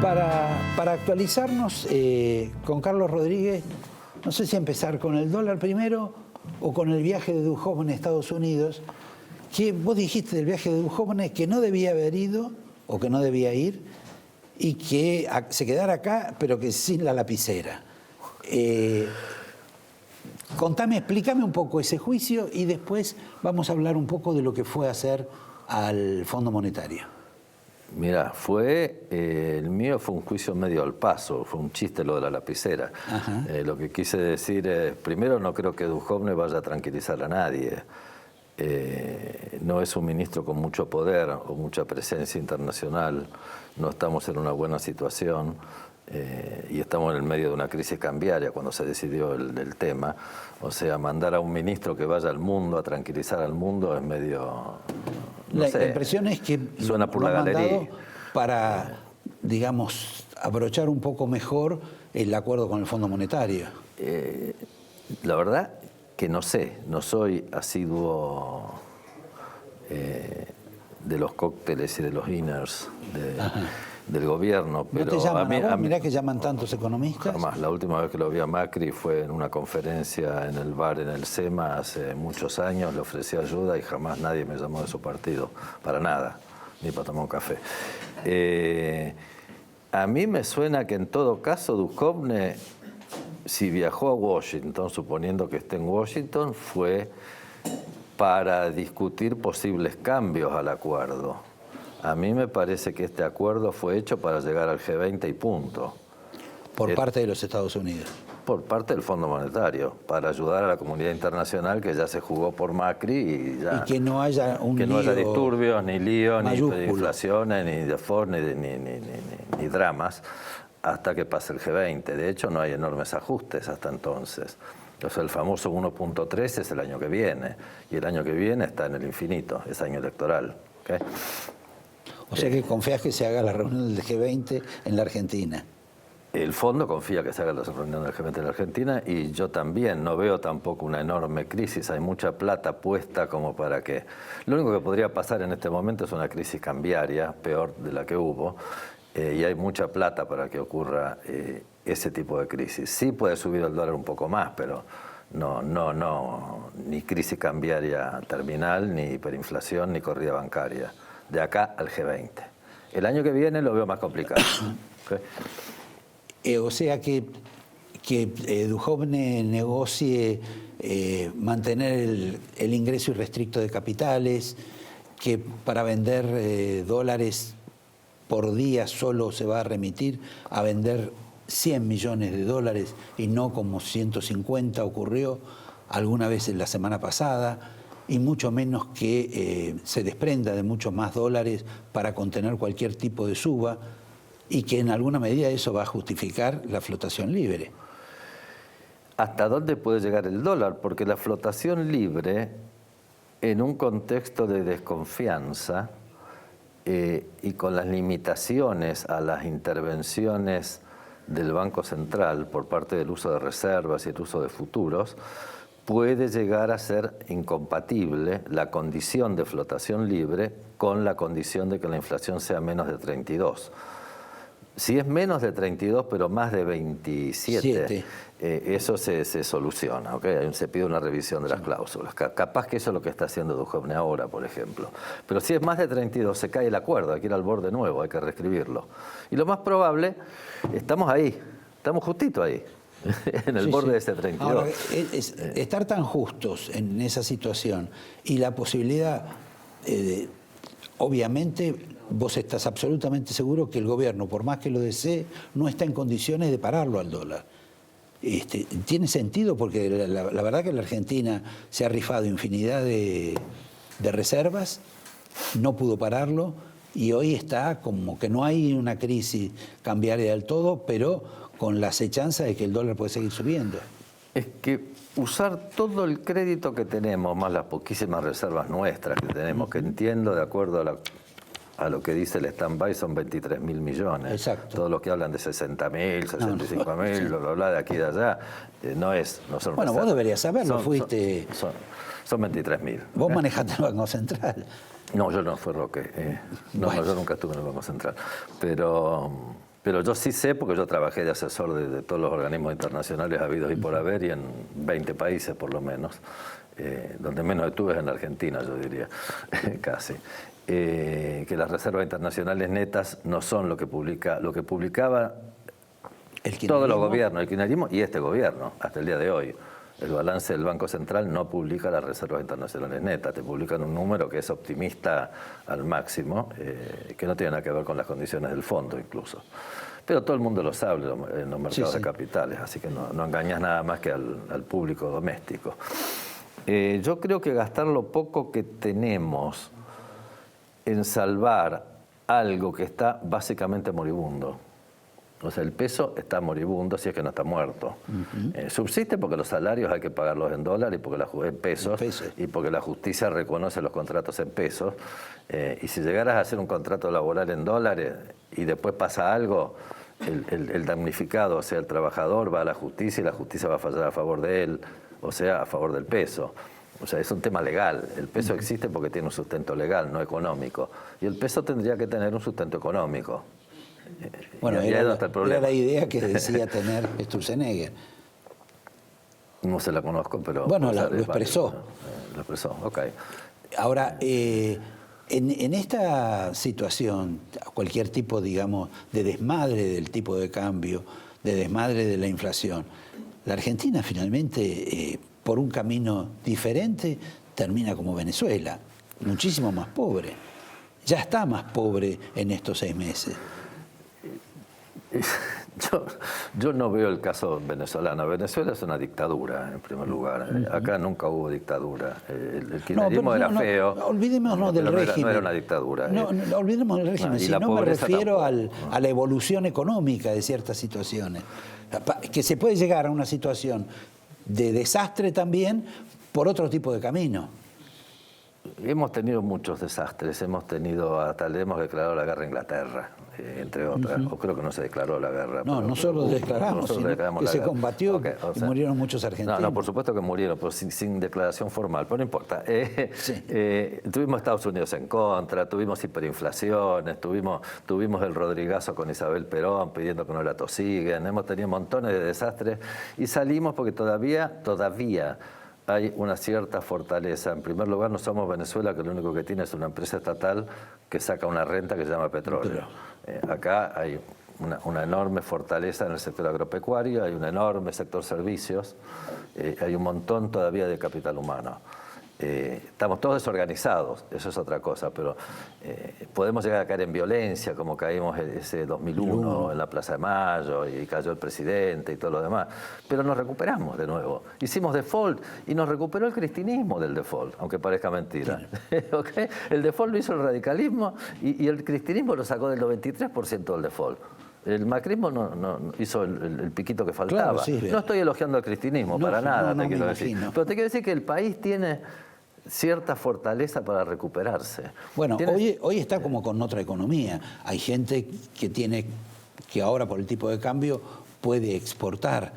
Para actualizarnos con Carlos Rodríguez, no sé si empezar con el dólar primero o con el viaje de Duhovne a Estados Unidos, que vos dijiste del viaje de Duhovne que no debía haber ido o que no debía ir y que se quedara acá, pero que sin la lapicera. Explícame un poco ese juicio y después vamos a hablar un poco de lo que fue a hacer al Fondo Monetario. Mira, el mío fue un juicio medio al paso, fue un chiste lo de la lapicera. Lo que quise decir es, primero no creo que Duhovne vaya a tranquilizar a nadie. No es un ministro con mucho poder o mucha presencia internacional, no estamos en una buena situación y estamos en el medio de una crisis cambiaria cuando se decidió el tema. O sea, mandar a un ministro que vaya al mundo a tranquilizar al mundo es medio... La impresión es que suena por la galería para, digamos, abrochar un poco mejor el acuerdo con el Fondo Monetario. La verdad que no sé, no soy asiduo de los cócteles y de los inners del gobierno. Pero ¿No te llaman a vos? Mirá que llaman tantos economistas. Jamás. La última vez que lo vi a Macri fue en una conferencia en el bar en el SEMA hace muchos años, le ofrecí ayuda y jamás nadie me llamó de su partido, para nada, ni para tomar un café. A mí me suena que en todo caso Duhovne, si viajó a Washington, suponiendo que esté en Washington, fue para discutir posibles cambios al acuerdo. A mí me parece que este acuerdo fue hecho para llegar al G20 y punto. Por parte de los Estados Unidos. Por parte del Fondo Monetario, para ayudar a la comunidad internacional que ya se jugó por Macri y ya... Y que no haya que no haya disturbios, ni líos, ni inflaciones, ni default, ni dramas, hasta que pase el G20. De hecho, no hay enormes ajustes hasta entonces. O sea, el famoso 1.3 es el año que viene, y el año que viene está en el infinito, es año electoral. ¿Okay? O sea que confías que se haga la reunión del G20 en la Argentina. El fondo confía que se haga la reunión del G20 en la Argentina y yo también no veo tampoco una enorme crisis. Hay mucha plata puesta como para que... Lo único que podría pasar en este momento es una crisis cambiaria, peor de la que hubo, y hay mucha plata para que ocurra ese tipo de crisis. Sí puede subir el dólar un poco más, pero no, ni crisis cambiaria terminal, ni hiperinflación, ni corrida bancaria. De acá al G20. El año que viene lo veo más complicado. ¿Okay? O sea que Duhovne negocie mantener el ingreso irrestricto de capitales, que para vender dólares por día solo se va a remitir a vender 100 millones de dólares y no como 150 ocurrió alguna vez en la semana pasada, y mucho menos que se desprenda de muchos más dólares para contener cualquier tipo de suba, y que en alguna medida eso va a justificar la flotación libre. ¿Hasta dónde puede llegar el dólar? Porque la flotación libre, en un contexto de desconfianza y con las limitaciones a las intervenciones del Banco Central por parte del uso de reservas y el uso de futuros, puede llegar a ser incompatible la condición de flotación libre con la condición de que la inflación sea menos de 32. Si es menos de 32 pero más de 27, eso se soluciona, ¿okay? Se pide una revisión de las cláusulas. Capaz que eso es lo que está haciendo Duhovne ahora, por ejemplo. Pero si es más de 32 se cae el acuerdo, hay que ir al borde nuevo, hay que reescribirlo. Y lo más probable, estamos ahí, estamos justito ahí. En el borde de ese 32. Ahora, estar tan justos en esa situación y la posibilidad, obviamente, vos estás absolutamente seguro que el gobierno, por más que lo desee, no está en condiciones de pararlo al dólar. Tiene sentido porque la verdad que la Argentina se ha rifado infinidad de reservas, no pudo pararlo y hoy está como que no hay una crisis cambiaria del todo, pero con la acechanza de que el dólar puede seguir subiendo. Es que usar todo el crédito que tenemos, más las poquísimas reservas nuestras que tenemos, que entiendo de acuerdo a lo que dice el stand-by son 23.000 millones. Exacto. Todos los que hablan de 60.000, 65.000, bla, bla, bla, de aquí y de allá, no son bueno, reservas. Vos deberías saberlo, fuiste... Son 23.000. Vos manejaste el Banco Central. No, yo no fui Roque. No, bueno. Yo nunca estuve en el Banco Central. Pero Pero yo sí sé, porque yo trabajé de asesor de todos los organismos internacionales habidos y por haber, y en 20 países por lo menos, donde menos estuve es en Argentina, yo diría, casi. Que las reservas internacionales netas no son lo que publicaba todos los gobiernos, el kirchnerismo y este gobierno, hasta el día de hoy. El balance del Banco Central no publica las reservas internacionales netas, te publican un número que es optimista al máximo, que no tiene nada que ver con las condiciones del fondo incluso. Pero todo el mundo lo sabe en los mercados de capitales, así que no engañas nada más que al público doméstico. Yo creo que gastar lo poco que tenemos en salvar algo que está básicamente moribundo. O sea, el peso está moribundo si es que no está muerto. Subsiste porque los salarios hay que pagarlos en dólares y porque en pesos, y porque la justicia reconoce los contratos en pesos. Y si llegaras a hacer un contrato laboral en dólares y después pasa algo, el damnificado, o sea, el trabajador, va a la justicia y la justicia va a fallar a favor de él, o sea, a favor del peso. O sea, es un tema legal. El peso existe porque tiene un sustento legal, no económico. Y el peso tendría que tener un sustento económico. Bueno, era la idea que decía tener Sturzenegger. No se la conozco, pero... Bueno, lo expresó. Lo expresó, ok. Ahora, en esta situación, cualquier tipo, digamos, de desmadre del tipo de cambio, de desmadre de la inflación, la Argentina finalmente, por un camino diferente, termina como Venezuela, muchísimo más pobre. Ya está más pobre en estos 6 meses. Yo no veo el caso venezolano. Venezuela es una dictadura, en primer lugar. Acá nunca hubo dictadura. El kirchnerismo era feo. Olvidémonos del régimen. No era una dictadura. No, olvidemos del régimen. Si no me refiero a la evolución económica de ciertas situaciones. Que se puede llegar a una situación de desastre también por otro tipo de camino. Hemos tenido muchos desastres, hasta le hemos declarado la guerra a Inglaterra, entre otras, o creo que no se declaró la guerra. No solo declaramos, sino que se combatió, y murieron muchos argentinos. No, por supuesto que murieron, pero sin declaración formal, pero no importa. Tuvimos Estados Unidos en contra, tuvimos hiperinflaciones, tuvimos el Rodrigazo con Isabel Perón pidiendo que no la tosiguen, hemos tenido montones de desastres y salimos porque todavía hay una cierta fortaleza. En primer lugar, no somos Venezuela, que lo único que tiene es una empresa estatal que saca una renta que se llama petróleo. Acá hay una enorme fortaleza en el sector agropecuario, hay un enorme sector servicios, hay un montón todavía de capital humano. Estamos todos desorganizados, eso es otra cosa, pero podemos llegar a caer en violencia, como caímos ese 2001 en la Plaza de Mayo y cayó el presidente y todo lo demás, pero nos recuperamos de nuevo. Hicimos default y nos recuperó el cristinismo del default, aunque parezca mentira. ¿Okay? El default lo hizo el radicalismo y el cristinismo lo sacó del 93% del default. El macrismo no hizo el piquito que faltaba. Claro, sí, no estoy elogiando al cristinismo, para nada, te quiero decir. Pero te quiero decir que el país tiene cierta fortaleza para recuperarse. Bueno, hoy está como con otra economía. Hay gente que ahora por el tipo de cambio puede exportar.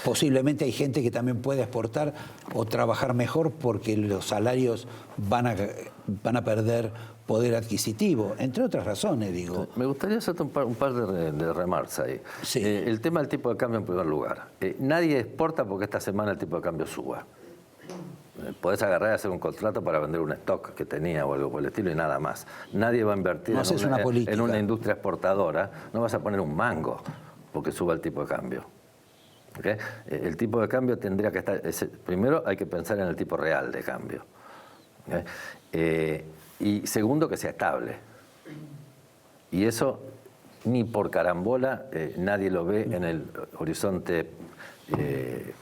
Posiblemente hay gente que también puede exportar o trabajar mejor porque los salarios van a perder poder adquisitivo, entre otras razones, digo. Me gustaría hacerte un par de remarks ahí. Sí. El tema del tipo de cambio en primer lugar. Nadie exporta porque esta semana el tipo de cambio suba. Podés agarrar y hacer un contrato para vender un stock que tenía o algo por el estilo y nada más. Nadie va a invertir en una industria exportadora, no vas a poner un mango porque suba el tipo de cambio. ¿Okay? El tipo de cambio tendría que estar... primero hay que pensar en el tipo real de cambio. ¿Okay? Y segundo, que sea estable. Y eso ni por carambola nadie lo ve en el horizonte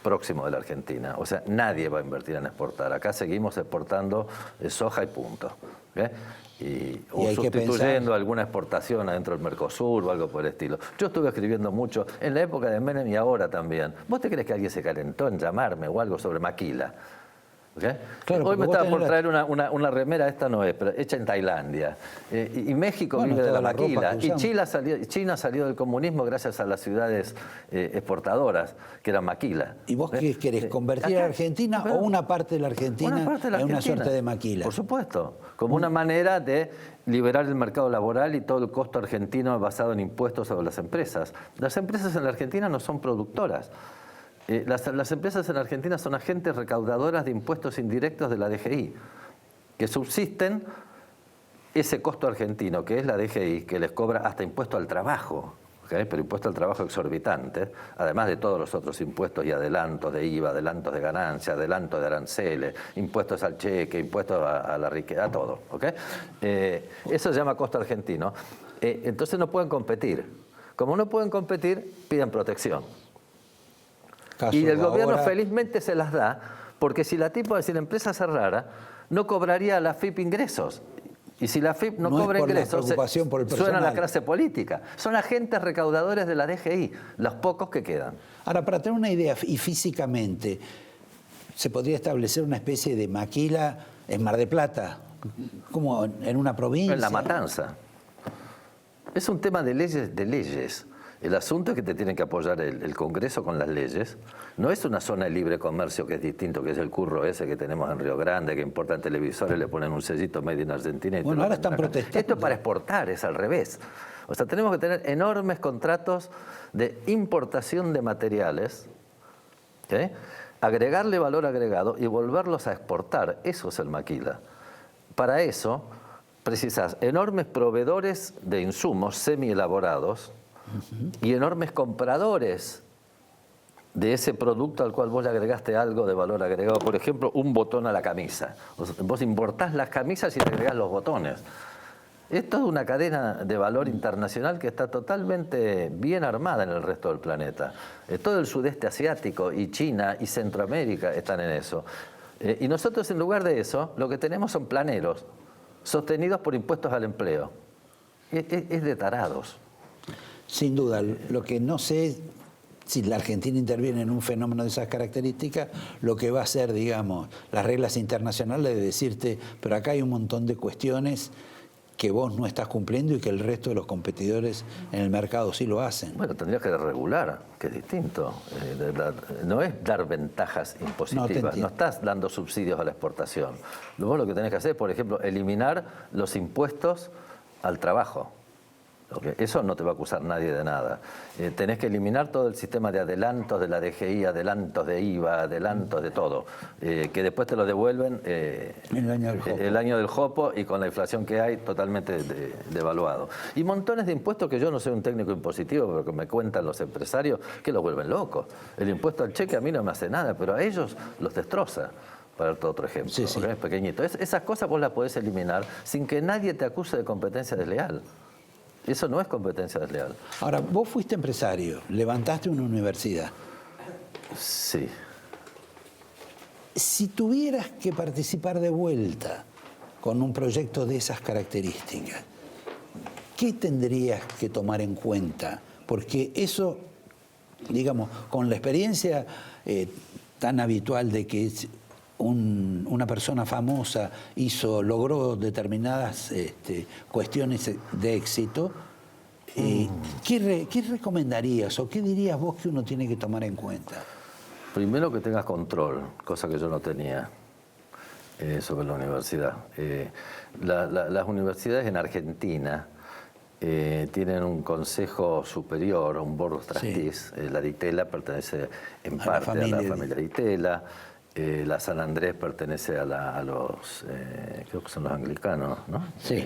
próximo de la Argentina. O sea, nadie va a invertir en exportar. Acá seguimos exportando soja y punto. O sustituyendo alguna exportación adentro del Mercosur o algo por el estilo. Yo estuve escribiendo mucho en la época de Menem y ahora también. ¿Vos te crees que alguien se calentó en llamarme o algo sobre Maquila? ¿Okay? Claro, hoy me porque estaba vos por tenés traer una remera, esta no es, pero hecha en Tailandia. Y México Bueno, vive de la toda la ropa maquila. que Y usamos. China salió del comunismo gracias a las ciudades exportadoras, que eran maquila. ¿Y vos qué querés? ¿Convertir a Argentina Bueno, o una parte de la Argentina una parte de la en una Argentina, suerte de maquila? por supuesto, como una manera de liberar el mercado laboral y todo el costo argentino basado en impuestos sobre las empresas. Las empresas en la Argentina no son productoras. Las empresas en Argentina son agentes recaudadoras de impuestos indirectos de la DGI, que subsisten ese costo argentino, que es la DGI, que les cobra hasta impuesto al trabajo, ¿okay? Pero impuesto al trabajo exorbitante, además de todos los otros impuestos y adelantos de IVA, adelantos de ganancia, adelantos de aranceles, impuestos al cheque, impuestos a la riqueza, a todo. ¿Okay? Eso se llama costo argentino. Entonces no pueden competir. Como no pueden competir, piden protección. Y el gobierno felizmente se las da, porque si la empresa cerrara, no cobraría a la FIP ingresos. Y si la FIP no cobra ingresos, suena a la clase política. Son agentes recaudadores de la DGI, los pocos que quedan. Ahora, para tener una idea, y físicamente, ¿se podría establecer una especie de maquila en Mar del Plata? ¿Como en una provincia? En La Matanza. Es un tema de leyes. El asunto es que te tienen que apoyar el Congreso con las leyes. No es una zona de libre comercio que es distinto, que es el curro ese que tenemos en Río Grande, que importan televisores, le ponen un sellito Made in Argentina. Bueno, ahora están protestando. Esto es para exportar, es al revés. O sea, tenemos que tener enormes contratos de importación de materiales, ¿okay? Agregarle valor agregado y volverlos a exportar. Eso es el maquila. Para eso precisas enormes proveedores de insumos semi-elaborados, y enormes compradores de ese producto al cual vos le agregaste algo de valor agregado. Por ejemplo, un botón a la camisa. Vos importás las camisas y le agregás los botones. Esto es una cadena de valor internacional que está totalmente bien armada en el resto del planeta. Todo el sudeste asiático y China y Centroamérica están en eso. Y nosotros, en lugar de eso, lo que tenemos son planeros sostenidos por impuestos al empleo. Es de tarados. Sin duda, lo que no sé, si la Argentina interviene en un fenómeno de esas características, lo que va a hacer, digamos, las reglas internacionales de decirte, pero acá hay un montón de cuestiones que vos no estás cumpliendo y que el resto de los competidores en el mercado sí lo hacen. Bueno, tendrías que regular, que es distinto. No es dar ventajas impositivas, no estás dando subsidios a la exportación. Vos lo que tenés que hacer es, por ejemplo, eliminar los impuestos al trabajo. Eso no te va a acusar nadie de nada. Tenés que eliminar todo el sistema de adelantos de la DGI, adelantos de IVA, adelantos de todo, que después te lo devuelven el año del jopo y con la inflación que hay totalmente devaluado. Y montones de impuestos que yo no soy un técnico impositivo, pero que me cuentan los empresarios que los vuelven locos. El impuesto al cheque a mí no me hace nada, pero a ellos los destroza. Para darte otro ejemplo, sí, sí. ¿Okay? Pequeñito. Esas cosas vos las podés eliminar sin que nadie te acuse de competencia desleal. Eso no es competencia desleal. Ahora, vos fuiste empresario, levantaste una universidad. Sí. Si tuvieras que participar de vuelta con un proyecto de esas características, ¿qué tendrías que tomar en cuenta? Porque eso, digamos, con la experiencia tan habitual de que una persona famosa logró determinadas cuestiones de éxito, ¿qué recomendarías o qué dirías vos que uno tiene que tomar en cuenta? Primero que tengas control, cosa que yo no tenía sobre la universidad. Las universidades en Argentina tienen un consejo superior, un board of trustees. Sí. La Ditela pertenece en parte a la familia Ditela. La San Andrés pertenece a los, creo que son los anglicanos, ¿no? Sí.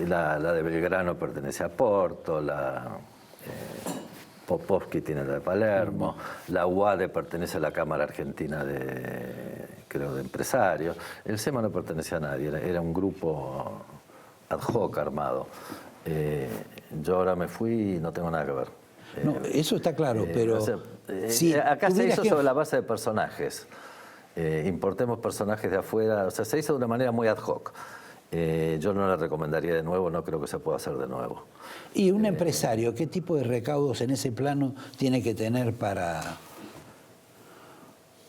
La de Belgrano pertenece a Porto, Popovsky tiene la de Palermo, la UADE pertenece a la Cámara Argentina de Empresarios. El SEMA no pertenece a nadie, era un grupo ad hoc armado. Yo ahora me fui y no tengo nada que ver. No, eso está claro, pero... acá se hizo sobre la base de personajes. Importemos personajes de afuera, o sea, se hizo de una manera muy ad hoc. Yo no le recomendaría de nuevo, no creo que se pueda hacer de nuevo. ¿Y un empresario, qué tipo de recaudos en ese plano tiene que tener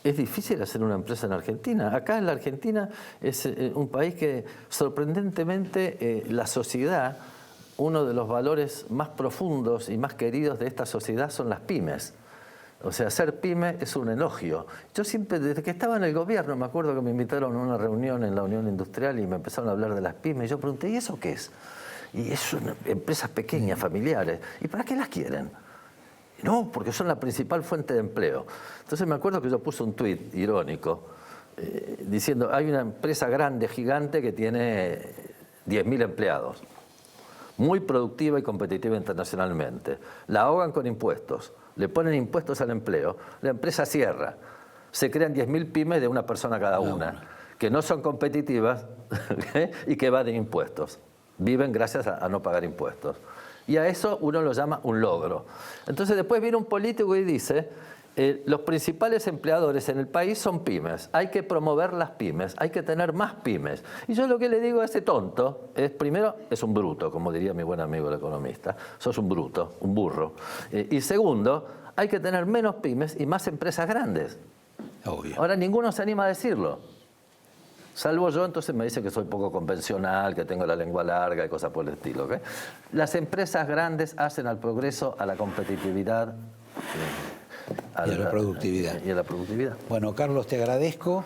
Es difícil hacer una empresa en Argentina. Acá en la Argentina es un país que sorprendentemente la sociedad, uno de los valores más profundos y más queridos de esta sociedad son las pymes. O sea, ser pyme es un elogio. Yo siempre, desde que estaba en el gobierno, me acuerdo que me invitaron a una reunión en la Unión Industrial y me empezaron a hablar de las pymes. Y yo pregunté, ¿y eso qué es? Y son empresas pequeñas, familiares. ¿Y para qué las quieren? No, porque son la principal fuente de empleo. Entonces me acuerdo que yo puse un tuit irónico diciendo, hay una empresa grande, gigante, que tiene 10.000 empleados, muy productiva y competitiva internacionalmente. La ahogan con impuestos, le ponen impuestos al empleo, la empresa cierra. Se crean 10.000 pymes de una persona cada una, que no son competitivas y que evaden impuestos. Viven gracias a no pagar impuestos. Y a eso uno lo llama un logro. Entonces después viene un político y dice, los principales empleadores en el país son pymes, hay que promover las pymes, hay que tener más pymes. Y yo lo que le digo a ese tonto es, primero, es un bruto, como diría mi buen amigo el economista, sos un bruto, un burro. Y segundo, hay que tener menos pymes y más empresas grandes. Obvio. Ahora ninguno se anima a decirlo. Salvo yo, entonces me dice que soy poco convencional, que tengo la lengua larga y cosas por el estilo. ¿Okay? Las empresas grandes hacen al progreso, a la competitividad y a la productividad. Y a la productividad. Bueno, Carlos, te agradezco.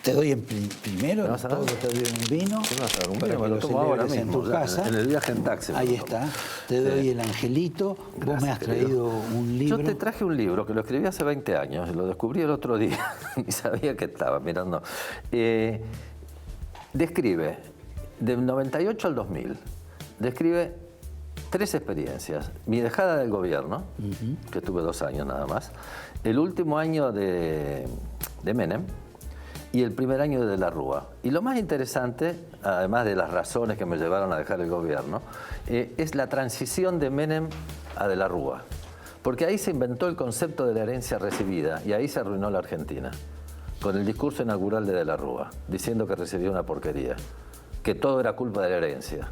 Te doy primero todo, te doy un vino para que lo celebres en tu casa. En el viaje en taxi. Ahí está. Te doy el angelito. Gracias, vos me has traído un libro. Yo te traje un libro que lo escribí hace 20 años, lo descubrí el otro día, ni sabía que estaba mirando. Describe, del 98 al 2000, describe 3 experiencias. Mi dejada del gobierno, que tuve 2 años nada más, el último año de Menem, y el primer año de la Rúa. Y lo más interesante, además de las razones que me llevaron a dejar el gobierno, es la transición de Menem a de la Rúa. Porque ahí se inventó el concepto de la herencia recibida y ahí se arruinó la Argentina. Con el discurso inaugural de la Rúa, diciendo que recibía una porquería, que todo era culpa de la herencia.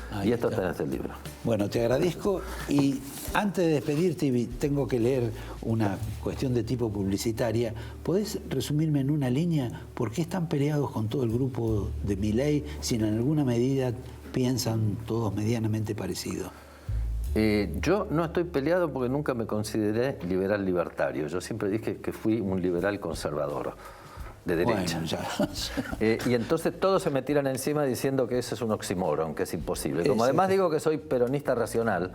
Ahí y esto está. está en este libro. Bueno, te agradezco y antes de despedirte tengo que leer una cuestión de tipo publicitaria. ¿Podés resumirme en una línea por qué están peleados con todo el grupo de Milei si en alguna medida piensan todos medianamente parecidos? Yo no estoy peleado porque nunca me consideré liberal libertario. Yo siempre dije que fui un liberal conservador. De derecha. Bueno, ya. Y entonces todos se me tiran encima diciendo que eso es un oxímoron, que es imposible. Como además digo que soy peronista racional,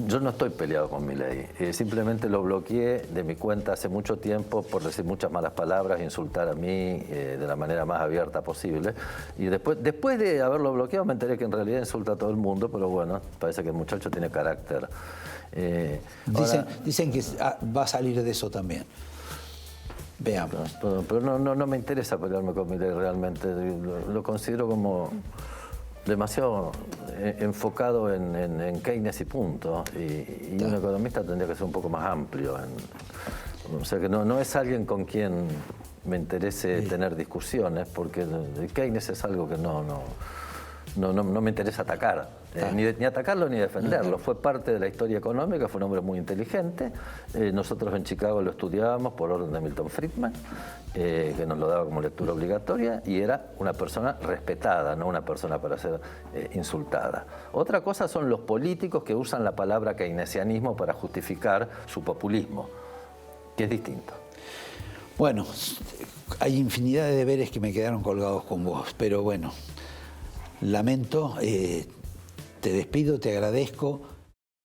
yo no estoy peleado con Milei. Simplemente lo bloqueé de mi cuenta hace mucho tiempo por decir muchas malas palabras, insultar a mí de la manera más abierta posible. Y después de haberlo bloqueado me enteré que en realidad insulta a todo el mundo, pero bueno, parece que el muchacho tiene carácter. Dicen que va a salir de eso también. Veamos. Pero no me interesa pelearme con Milei realmente. Lo considero como demasiado enfocado en Keynes y punto. Y un economista tendría que ser un poco más amplio. O sea que no es alguien con quien me interese tener discusiones, porque Keynes es algo que no me interesa atacar. Ni atacarlo ni defenderlo. Fue parte de la historia económica, fue un hombre muy inteligente. Nosotros en Chicago lo estudiábamos por orden de Milton Friedman, que nos lo daba como lectura obligatoria, y era una persona respetada, no una persona para ser insultada. Otra cosa son los políticos que usan la palabra keynesianismo para justificar su populismo, que es distinto. Bueno, hay infinidad de deberes que me quedaron colgados con vos, pero bueno, lamento, te despido, te agradezco.